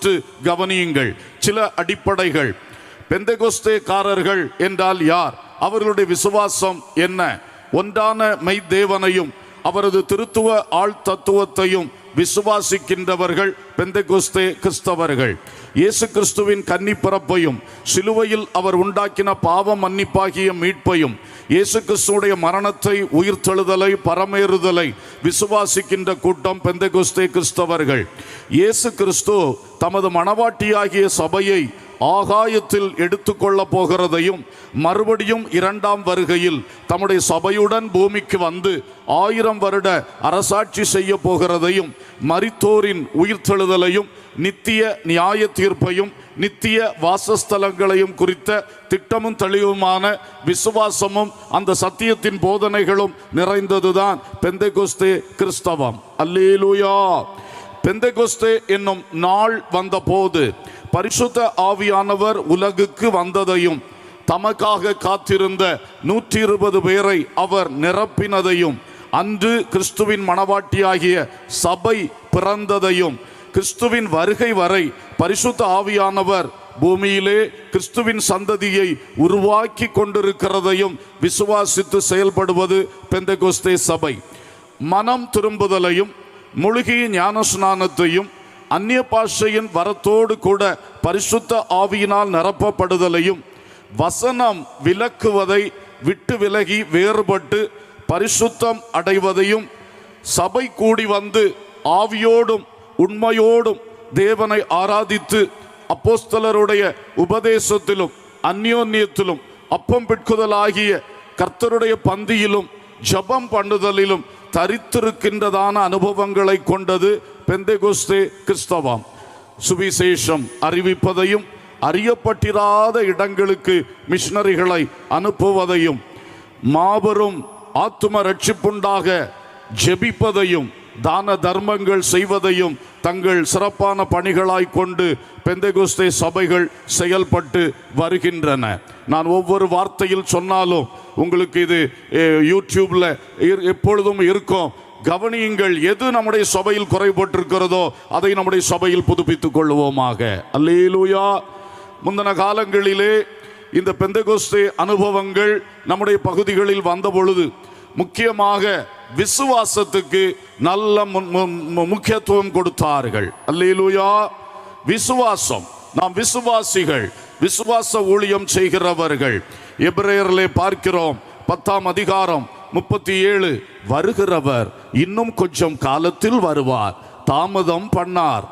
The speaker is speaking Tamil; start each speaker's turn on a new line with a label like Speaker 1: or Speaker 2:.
Speaker 1: சற்று கவனியுங்கள். சில அடிப்படைகள். பெந்தெகோஸ்தேக்காரர்கள் என்றால் யார்? அவர்களுடைய விசுவாசம் என்ன? ஒன்றான மெய்தேவனையும் அவரது திருத்துவ ஆள் தத்துவத்தையும் விசுவாசிக்கின்றவர்கள் பெந்தெகோஸ்தே கிறிஸ்தவர்கள். இயேசு கிறிஸ்துவின் கன்னிப்பிறப்பையும் சிலுவையில் அவர் உண்டாக்கின பாவ மன்னிப்பாகிய மீட்பையும் இயேசு கிறிஸ்துடைய மரணத்தை, உயிர்த்தெழுதலை, பரமேறுதலை விசுவாசிக்கின்ற கூட்டம் பெந்தெகோஸ்தே கிறிஸ்தவர்கள். இயேசு கிறிஸ்து தமது மணவாட்டியாகிய சபையை ஆகாயத்தில் எடுத்துக்கொள்ள போகிறதையும் மறுபடியும் இரண்டாம் வருகையில் தம்முடைய சபையுடன் பூமிக்கு வந்து 1000 வருட அரசாட்சி செய்ய போகிறதையும் மரித்தோரின் உயிர்த்தெழுதலையும் நித்திய நியாய தீர்ப்பையும் நித்திய வாசஸ்தலங்களையும் குறித்த திட்டமும் தெளிவுமான விசுவாசமும் அந்த சத்தியத்தின் போதனைகளும் நிறைந்ததுதான் பெந்தெகோஸ்தே கிறிஸ்தவம். அல்லேலூயா. பெந்தெகோஸ்தே என்னும் நாள் வந்தபோது பரிசுத்த ஆவியானவர் உலகுக்கு வந்ததையும் தமக்காக காத்திருந்த 120 பேரை அவர் நிரப்பினதையும் அன்று கிறிஸ்துவின் மணவாட்டியாகிய சபை பிறந்ததையும் கிறிஸ்துவின் வருகை வரை பரிசுத்த ஆவியானவர் பூமியிலே கிறிஸ்துவின் சந்ததியை உருவாக்கி கொண்டிருக்கிறதையும் விசுவாசித்து செயல்படுவது பெந்தெகோஸ்தே சபை. மனம் திரும்புதலையும் முழுகி ஞானஸ்நானத்தையும் அந்நிய பாஷையின் வரத்தோடு கூட பரிசுத்த ஆவியினால் நிரப்பப்படுதலையும் வசனம் விலக்குவதை விட்டு விலகி வேறுபட்டு பரிசுத்தம் அடைவதையும் சபை கூடி வந்து ஆவியோடும் உண்மையோடும் தேவனை ஆராதித்து அப்போஸ்தலருடைய உபதேசத்திலும் அந்யோன்யத்திலும் அப்பம் பிட்குதலாகிய கர்த்தருடைய பந்தியிலும் ஜபம் பண்ணுதலிலும் தரித்திருக்கின்றதான அனுபவங்களை கொண்டது பெந்தெகோஸ்தே கிறிஸ்தவம். சுவிசேஷம் அறிவிப்பதையும் அறியப்பட்டிராத இடங்களுக்கு மிஷனரிகளை அனுப்புவதையும் மாபெரும் ஆத்தும ரட்சிப்புண்டாக ஜெபிப்பதையும் தான தர்மங்கள் செய்வதையும் தங்கள் சிறப்பான பணிகளாய் கொண்டு பெந்தெகோஸ்தே சபைகள் செயல்பட்டு வருகின்றன. நான் ஒவ்வொரு வார்த்தையில் சொன்னாலும் உங்களுக்கு இது யூடியூப்ல எப்பொழுதும் இருக்கும். கவனியுங்கள். எது நம்முடைய சபையில் குறைபட்டிருக்கிறதோ அதை நம்முடைய சபையில் புதுப்பித்துக் கொள்வோமாக. அல்லேலூயா. முந்தின காலங்களிலே இந்த பெந்தெகோஸ்தே அனுபவங்கள் நம்முடைய பகுதிகளில் வந்த பொழுது முக்கியமாக விசுவாசத்துக்கு நல்ல முக்கியத்துவம் கொடுத்தார்கள். அல்லேலூயா. விசுவாசம். நாம் விசுவாசிகள், விசுவாச ஊழியம் செய்கிறவர்கள். எபிரேயரிலே பார்க்கிறோம் 10ஆம் அதிகாரம் 37, வருகிறவர் இன்னும் கொஞ்சம் காலத்தில் வருவார், தாமதம் பண்ணார்,